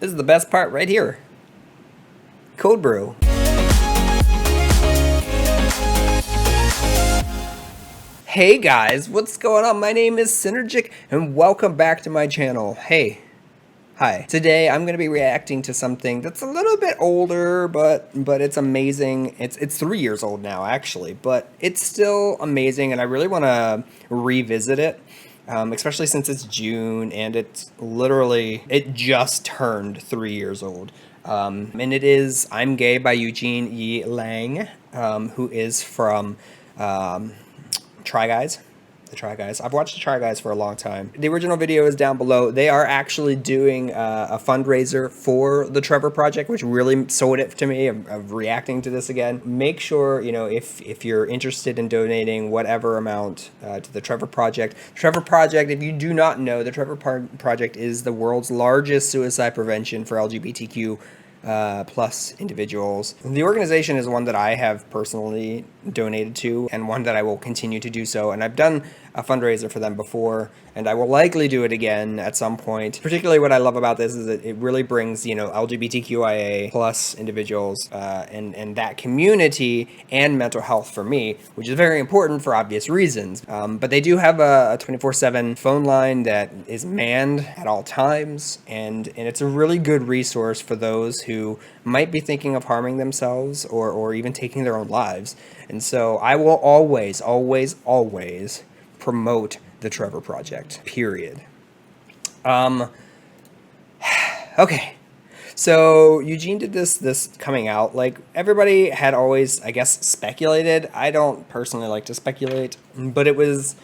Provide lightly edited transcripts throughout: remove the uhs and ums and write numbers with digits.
This is the best part right here. Cold brew. Hey guys, what's going on? My name is Psynergic and welcome back to my channel. Hey. Hi. Today I'm going to be reacting to something that's a little bit older, but it's amazing. It's 3 years old now actually, but it's still amazing and I really want to revisit it. Especially since it's June and it just turned 3 years old. And it is I'm Gay by Eugene Yi Lang, who is from Try Guys. The Try Guys. I've watched the Try Guys for a long time. The original video is down below. They are actually doing a fundraiser for the Trevor Project, which really sold it to me of reacting to this again. Make sure, you know, if you're interested in donating whatever amount to the Trevor Project. Trevor Project, if you do not know, the Trevor Project is the world's largest suicide prevention for LGBTQ plus individuals. The organization is one that I have personally donated to and one that I will continue to do so, and I've done a fundraiser for them before and I will likely do it again at some point. Particularly what I love about this is that it really brings, you know, LGBTQIA plus individuals and that community and mental health for me, which is very important for obvious reasons. But they do have a 24/7 phone line that is manned at all times, and it's a really good resource for those who might be thinking of harming themselves or even taking their own lives. And so I will always promote the Trevor Project, period. Okay. So Eugene did this coming out. Like, everybody had always, I guess, speculated. I don't personally like to speculate, but it was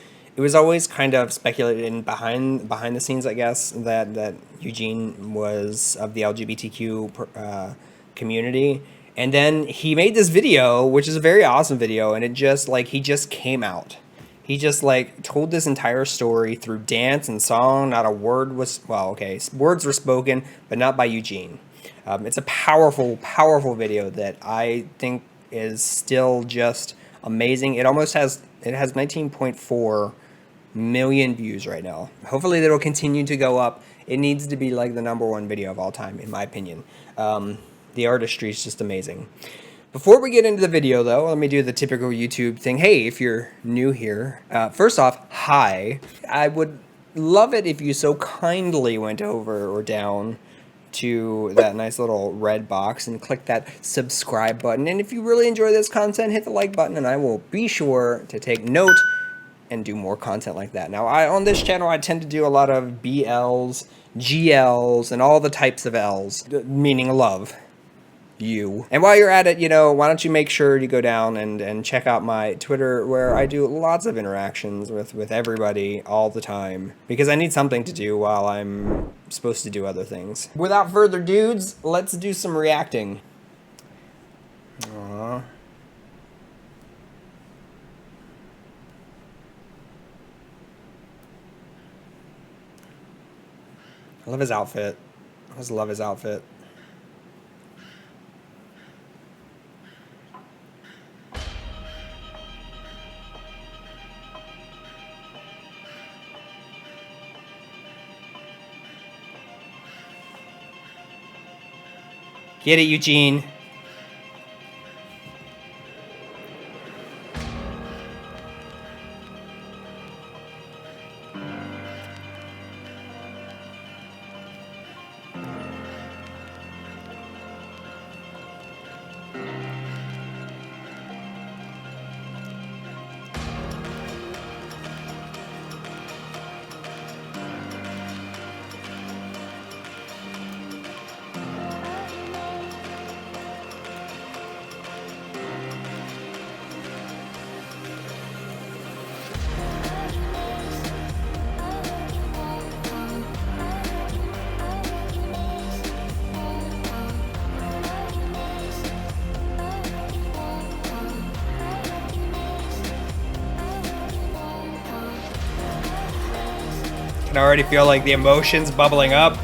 always kind of speculated in behind the scenes, I guess, that Eugene was of the LGBTQ community. And then he made this video, which is a very awesome video, and it just, like, he just came out. He just, like, told this entire story through dance and song. Not a word was, well, okay, words were spoken, but not by Eugene. It's a powerful, powerful video that I think is still just amazing. It has 19.4 million views right now. Hopefully that'll continue to go up. It needs to be like the #1 video of all time, in my opinion. The artistry is just amazing. Before we get into the video, though, let me do the typical YouTube thing. Hey, if you're new here, first off, hi. I would love it if you so kindly went over or down to that nice little red box and click that subscribe button. And if you really enjoy this content, hit the like button, and I will be sure to take note and do more content like that. Now, on this channel, I tend to do a lot of BLs, GLs, and all the types of Ls, meaning love. You. And while you're at it, you know, why don't you make sure you go down and check out my Twitter, where I do lots of interactions with everybody all the time, because I need something to do while I'm supposed to do other things. Without further dudes, let's do some reacting. Aww. I love his outfit. I just love his outfit. Get it, Eugene. Can already feel like the emotions bubbling up.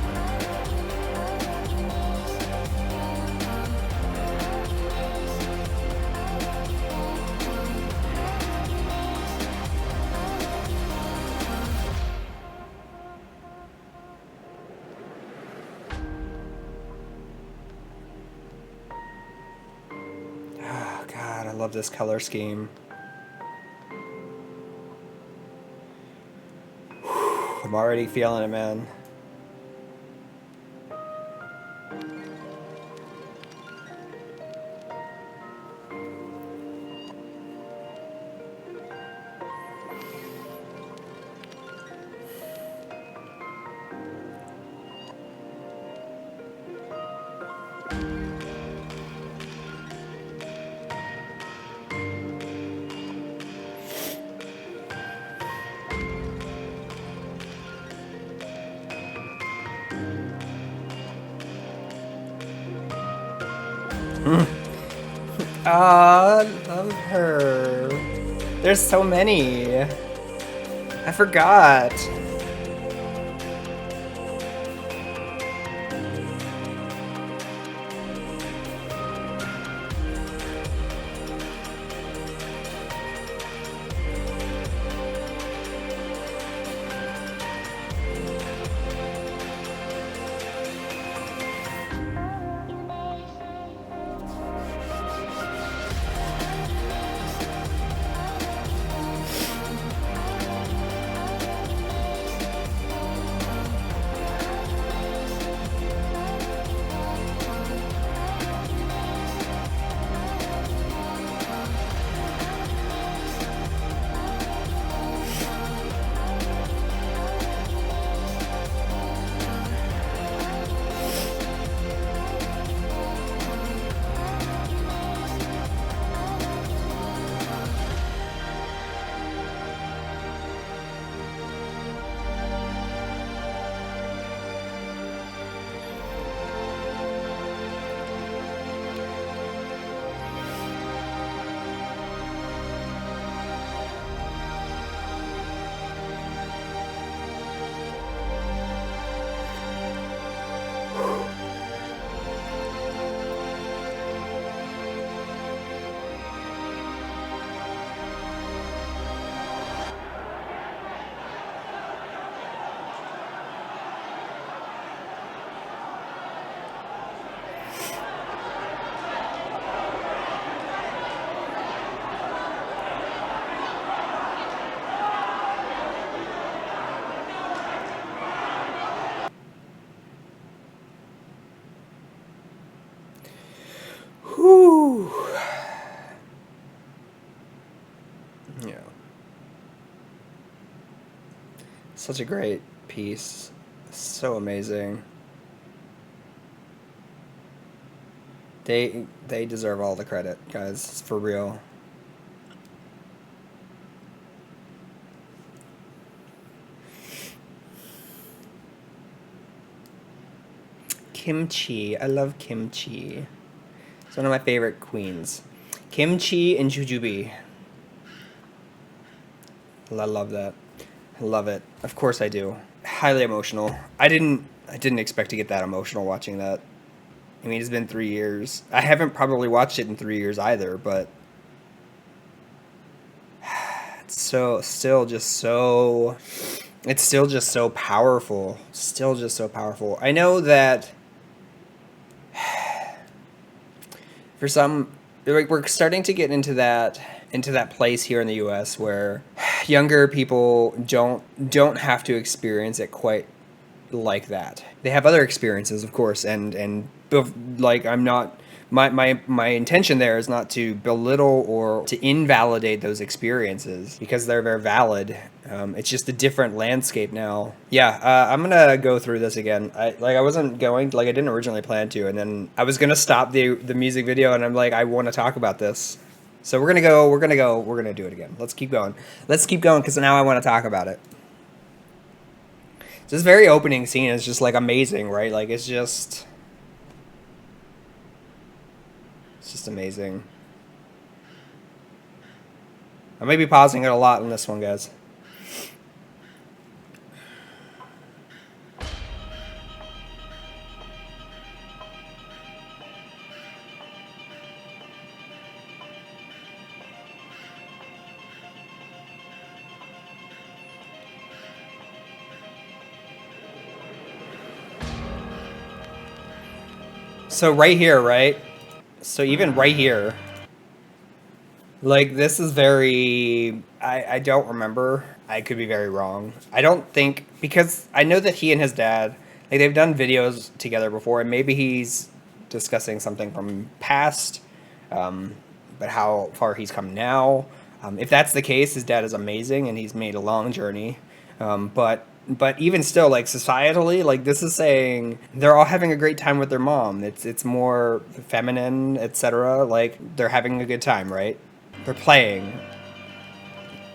love this color scheme. I'm already feeling it, man. Ah, I love her. There's so many. I forgot. Whew. Yeah. Such a great piece. So amazing. They deserve all the credit, guys. For real. Kimchi. I love kimchi. It's one of my favorite queens. Kimchi and jujube. I love that. I love it. Of course I do. Highly emotional. I didn't expect to get that emotional watching that. I mean, it's been 3 years. I haven't probably watched it in 3 years either, but it's still just so powerful. Still just so powerful. I know that for some, we're starting to get into that place here in the US where younger people don't have to experience it quite like that. They have other experiences, of course, and like, I'm not, my intention there is not to belittle or to invalidate those experiences, because they're very valid. It's just a different landscape now. Yeah, I'm gonna go through this again. I wasn't going, like, I didn't originally plan to, and then I was gonna stop the music video, and I'm like, I want to talk about this. So we're gonna do it again. Let's keep going, because now I want to talk about it. This very opening scene is just, like, amazing, right? Like, it's just amazing. I may be pausing it a lot on this one, guys. So right here, right? So even right here, Like, this is very. I don't remember. I could be very wrong. I don't think. Because I know that he and his dad, like, they've done videos together before, and maybe he's discussing something from past, um, but how far he's come now. If that's the case, his dad is amazing, and he's made a long journey. But even still, like, societally, like, this is saying they're all having a great time with their mom. It's more feminine, etc. Like, they're having a good time, right? They're playing.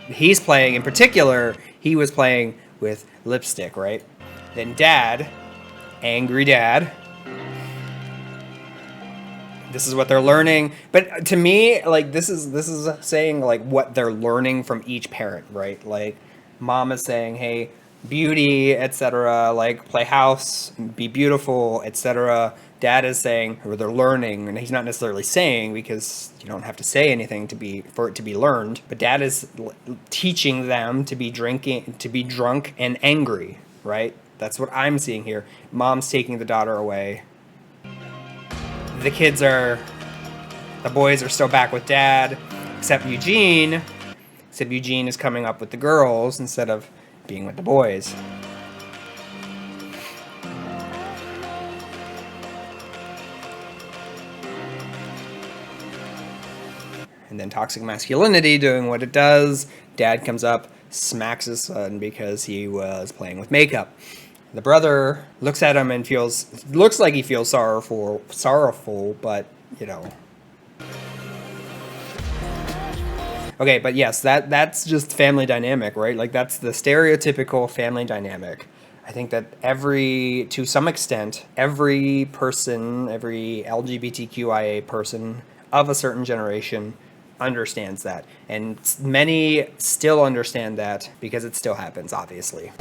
He's playing in particular. He was playing with lipstick, right? Then dad, angry dad. This is what they're learning. But to me, like, this is saying like what they're learning from each parent, right? Like, mom is saying, hey, beauty, etc. Like, play house, be beautiful, etc. Dad is saying, or they're learning, and he's not necessarily saying, because you don't have to say anything to be for it to be learned. But dad is teaching them to be drinking, to be drunk and angry, right? That's what I'm seeing here. Mom's taking the daughter away. The kids are, the boys are still back with dad, except Eugene. Except Eugene is coming up with the girls instead of being with the boys. And then toxic masculinity doing what it does. Dad comes up, smacks his son because he was playing with makeup. The brother looks at him and looks like he feels sorrowful, but, you know. Okay, but yes, that's just family dynamic, right? Like, that's the stereotypical family dynamic. I think that to some extent, every person, every LGBTQIA person of a certain generation understands that. And many still understand that because it still happens, obviously.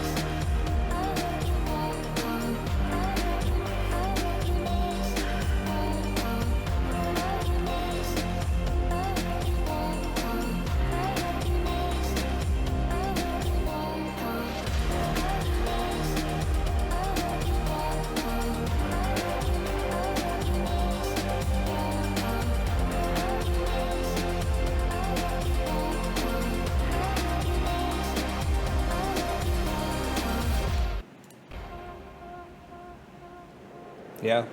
Yeah.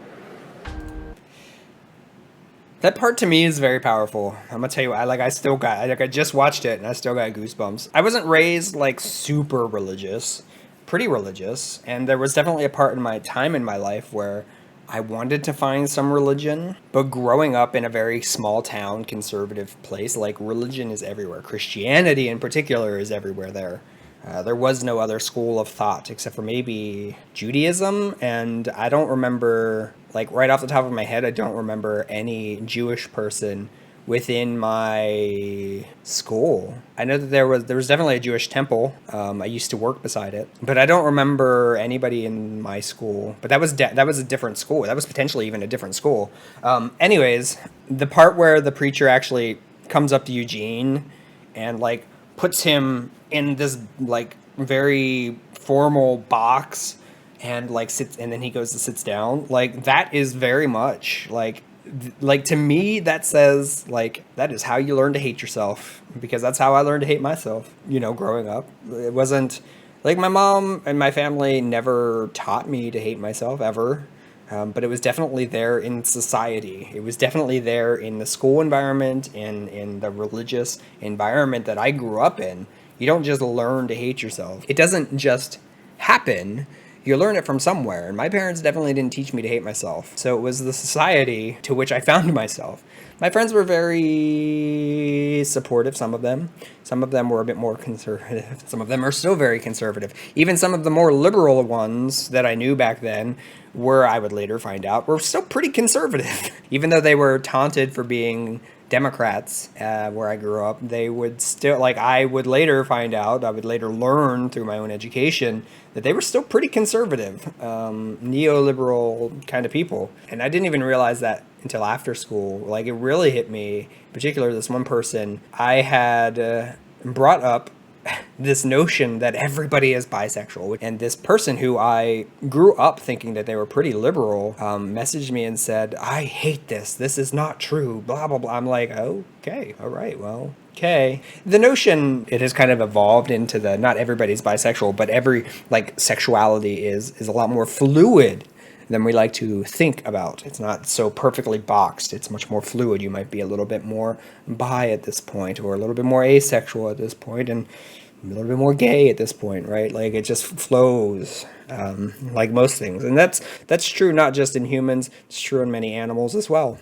That part to me is very powerful. I'm gonna tell you, I just watched it and I still got goosebumps. I wasn't raised like super religious, pretty religious, and there was definitely a part in my time in my life where I wanted to find some religion, but growing up in a very small town, conservative place, like, religion is everywhere. Christianity in particular is everywhere there. There was no other school of thought except for maybe Judaism, and I don't remember, like, right off the top of my head, I don't remember any Jewish person within my school. I know that there was definitely a Jewish temple. I used to work beside it, but I don't remember anybody in my school. But that was a different school. That was potentially even a different school. Anyways, the part where the preacher actually comes up to Eugene and, like, puts him in this, like, very formal box and, like, sits, and then he goes to sits down, like, that is very much like to me that says, like, that is how you learn to hate yourself, because that's how I learned to hate myself, growing up. It wasn't like, my mom and my family never taught me to hate myself ever. But it was definitely there in society. It was definitely there in the school environment and in the religious environment that I grew up in. You don't just learn to hate yourself. It doesn't just happen. You learn it from somewhere. And my parents definitely didn't teach me to hate myself. So it was the society to which I found myself. My friends were very supportive, some of them. Some of them were a bit more conservative. Some of them are still very conservative. Even some of the more liberal ones that I knew back then I would later find out, were still pretty conservative. Even though they were taunted for being Democrats where I grew up, they would still, like, I would later find out, I would later learn through my own education, that they were still pretty conservative, neoliberal kind of people. And I didn't even realize that until after school. Like, it really hit me, in particular, this one person I had brought up this notion that everybody is bisexual. And this person who I grew up thinking that they were pretty liberal messaged me and said, I hate this. This is not true. Blah, blah, blah. I'm like, okay, all right, well, okay. The notion, it has kind of evolved into the not everybody's bisexual, but every like sexuality is a lot more fluid than we like to think about. It's not so perfectly boxed. It's much more fluid. You might be a little bit more bi at this point, or a little bit more asexual at this point, and a little bit more gay at this point, right? Like it just flows, like most things. And that's true not just in humans, it's true in many animals as well.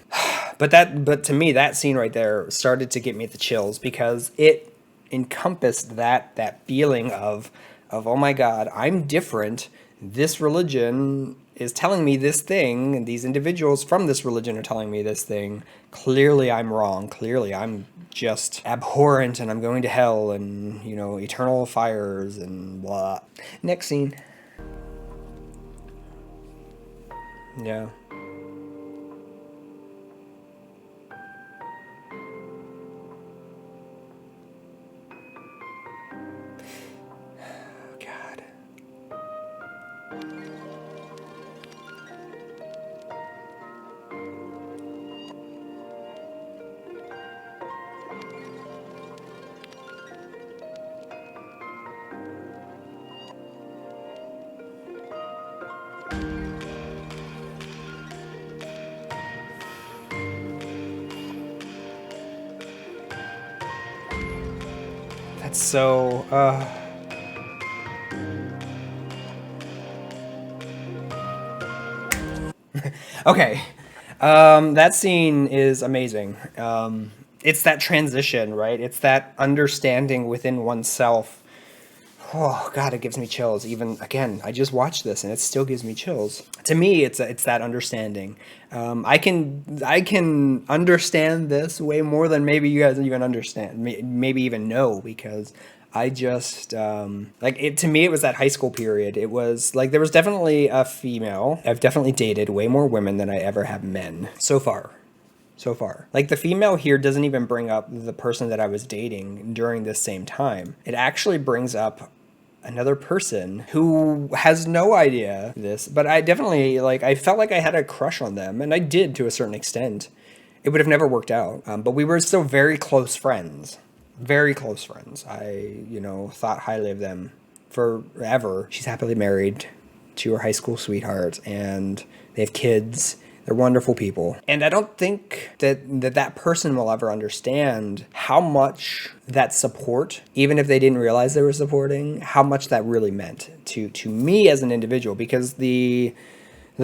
But to me, that scene right there started to get me the chills, because it encompassed that feeling of oh my God, I'm different. This religion is telling me this thing, and these individuals from this religion are telling me this thing. Clearly I'm wrong. Clearly I'm just abhorrent, and I'm going to hell, and, you know, eternal fires and blah. Next scene. Yeah. God. That's so, okay. That scene is amazing. It's that transition, right? It's that understanding within oneself. Oh God, it gives me chills. Even again, I just watched this and it still gives me chills. To me, it's that understanding. I can understand this way more than maybe you guys even understand, maybe even know, because I just like it. To me, it was that high school period. It was like there was definitely a female. I've definitely dated way more women than I ever have men so far. So far. Like the female here doesn't even bring up the person that I was dating during this same time. It actually brings up another person who has no idea this, but I definitely, like, I felt like I had a crush on them, and I did to a certain extent. It would have never worked out, but we were still very close friends. Very close friends. I, thought highly of them forever. She's happily married to her high school sweetheart, and they have kids. They're wonderful people. And I don't think that person will ever understand how much that support, even if they didn't realize they were supporting, how much that really meant to me as an individual. Because the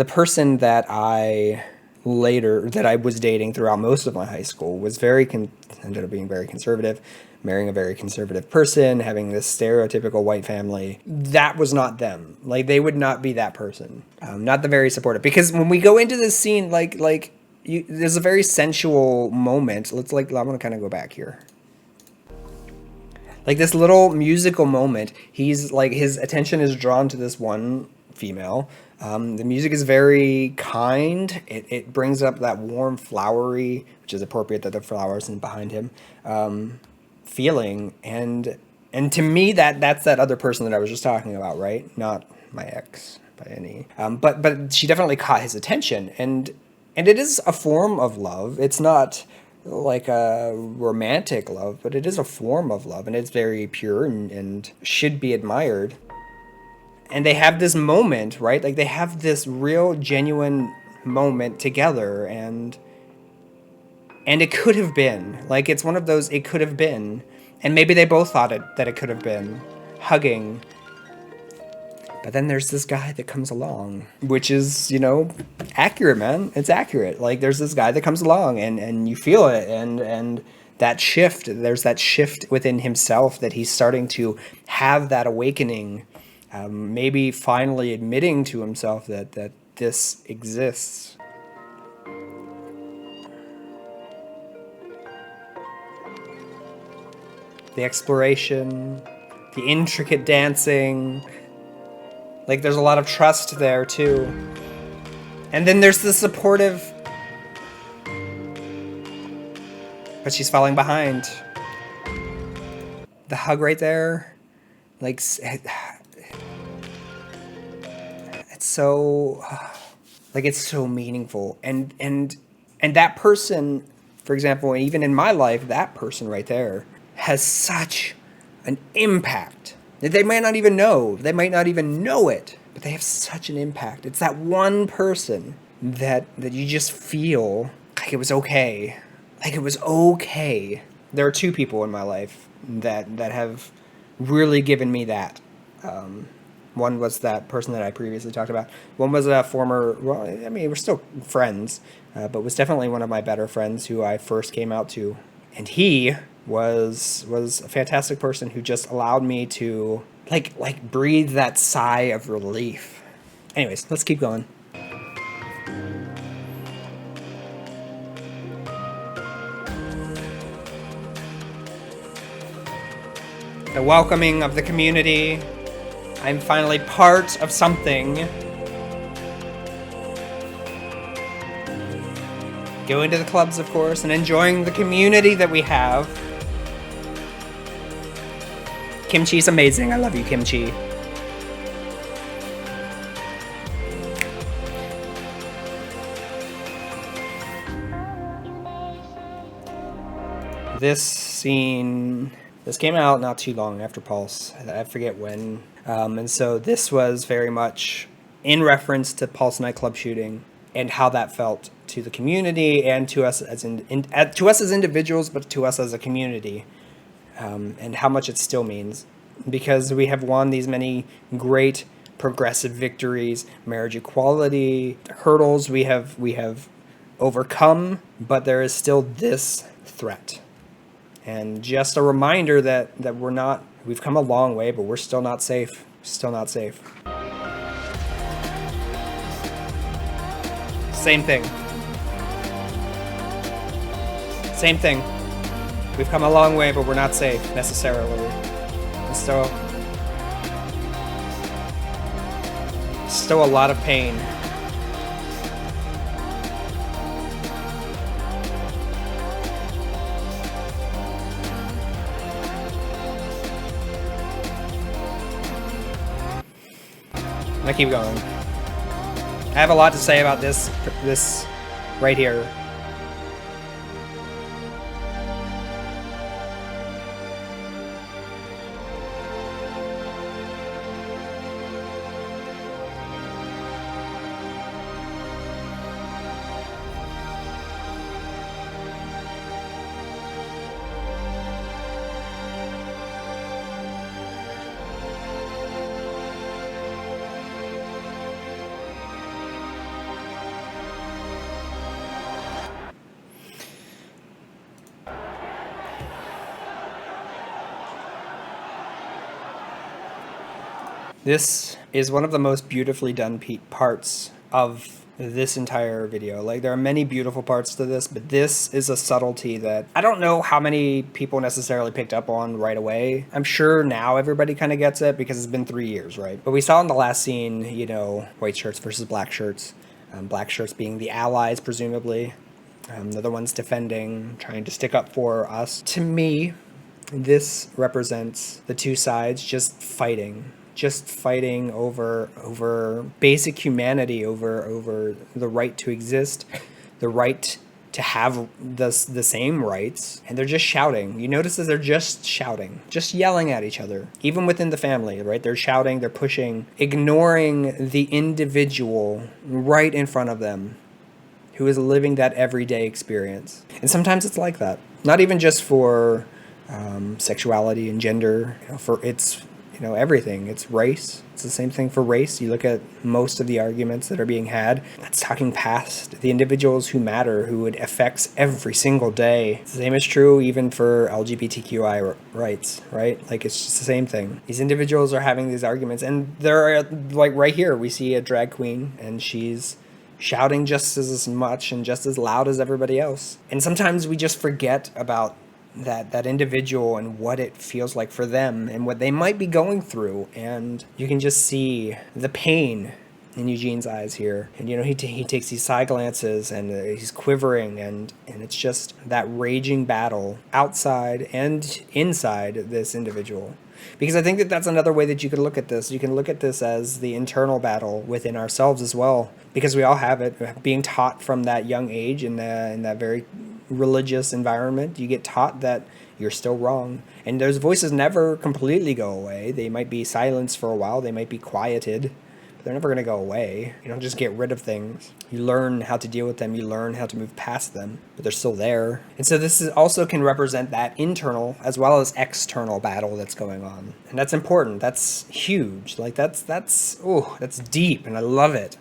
person that I was dating throughout most of my high school was ended up being very conservative, marrying a very conservative person, having this stereotypical white family. That was not them. Like, they would not be that person. Not the very supportive. Because when we go into this scene, there's a very sensual moment. I'm going to kind of go back here. Like this little musical moment, he's like, his attention is drawn to this one female. The music is very kind. It brings up that warm, flowery, which is appropriate that the flowers in behind him, feeling. And to me, that's that other person that I was just talking about, right? Not my ex by any. But she definitely caught his attention, and it is a form of love. It's not like a romantic love, but it is a form of love, and it's very pure and should be admired. And they have this moment, right? Like, they have this real, genuine moment together, and it could have been. Like, it's one of those, it could have been. And maybe they both thought that it could have been. Hugging. But then there's this guy that comes along, which is, accurate, man. It's accurate. Like, there's this guy that comes along, and you feel it, and that shift, there's that shift within himself that he's starting to have that awakening. Maybe finally admitting to himself that this exists. The exploration, the intricate dancing, like there's a lot of trust there too. And then there's the supportive, but she's falling behind. the hug right there, like it's so like it's so meaningful, and that person, for example, even in my life, that person right there has such an impact that they might not even know. They might not even know it, but they have such an impact. It's that one person that you just feel like it was okay. Like it was okay. There are two people in my life that have really given me that. One was that person that I previously talked about. One was a former, well, I mean, we're still friends, but was definitely one of my better friends who I first came out to. And he was a fantastic person who just allowed me to like breathe that sigh of relief. Anyways, let's keep going. The welcoming of the community. I'm finally part of something. Going to the clubs, of course, and enjoying the community that we have. Kimchi's amazing. I love you, Kimchi. This scene, this came out not too long after Pulse. I forget when. And so this was very much in reference to Pulse nightclub shooting and how that felt to the community and to us as to us as individuals, but to us as a community, and how much it still means, because we have won these many great progressive victories, marriage equality, hurdles we have overcome, but there is still this threat. And just a reminder that we've come a long way, but we're still not safe. Still not safe. Same thing. Same thing. We've come a long way, but we're not safe necessarily. And still a lot of pain. I keep going. I have a lot to say about this right here. This is one of the most beautifully done parts of this entire video. Like, there are many beautiful parts to this, but this is a subtlety that I don't know how many people necessarily picked up on right away. I'm sure now everybody kind of gets it because it's been 3 years, right? But we saw in the last scene, you know, white shirts versus black shirts. Black shirts being the allies, presumably. They're the ones defending, trying to stick up for us. To me, this represents the two sides just fighting over basic humanity, over the right to exist, the right to have the same rights, and they're just shouting. You notice that they're just shouting, just yelling at each other, even within the family, right? They're shouting, they're pushing, ignoring the individual right in front of them who is living that everyday experience. And sometimes it's like that, not even just for sexuality and gender, for it's everything. It's race. It's the same thing for race. You look at most of the arguments that are being had, that's talking past the individuals who matter, who it affects every single day. The same is true even for LGBTQI rights, right? Like, it's just the same thing. These individuals are having these arguments, and they're like right here, we see a drag queen, and she's shouting just as much and just as loud as everybody else. And sometimes we just forget about that individual and what it feels like for them and what they might be going through, and you can just see the pain in Eugene's eyes here. And, you know, he takes these side glances, and he's quivering, and it's just that raging battle outside and inside this individual. Because I think that that's another way that you could look at this. You can look at this as the internal battle within ourselves as well, because we all have it. Being taught from that young age in that very religious environment, you get taught that you're still wrong. And those voices never completely go away. They might be silenced for a while. They might be quieted. But they're never going to go away. You don't just get rid of things. You learn how to deal with them. You learn how to move past them. But they're still there. And so this is also can represent that internal as well as external battle that's going on. And that's important. That's huge. Like that's deep, and I love it.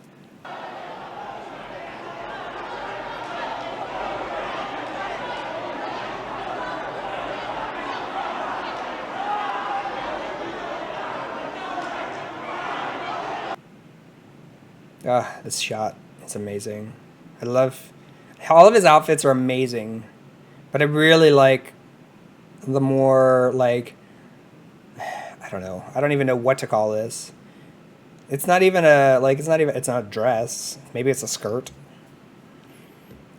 This shot, it's amazing. I love, all of his outfits are amazing, but I really like the more, like, I don't know. I don't even know what to call this. It's not even it's not a dress. Maybe it's a skirt.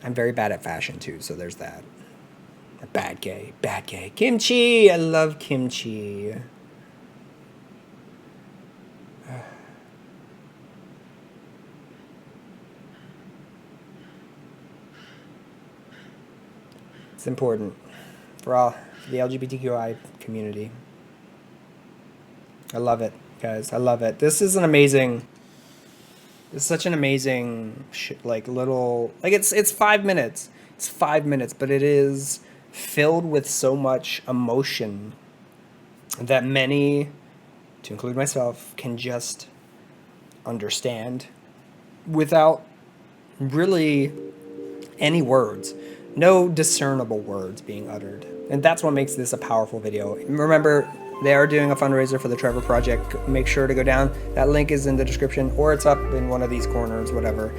I'm very bad at fashion too, so there's that. Bad gay. Kimchi! I love kimchi. It's important for the LGBTQI community. I love it, guys. I love it. This is it's such an amazing, it's 5 minutes. It's 5 minutes, but it is filled with so much emotion that many, to include myself, can just understand without really any words. No discernible words being uttered. And that's what makes this a powerful video. Remember, they are doing a fundraiser for the Trevor Project. Make sure to go down. That link is in the description, or it's up in one of these corners, whatever.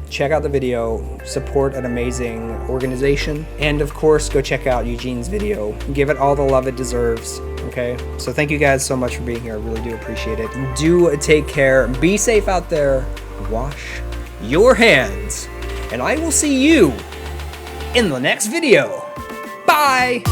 Check out the video. Support an amazing organization. And of course, go check out Eugene's video. Give it all the love it deserves. Okay? So thank you guys so much for being here. I really do appreciate it. Do take care. Be safe out there. Wash your hands. And I will see you in the next video. Bye!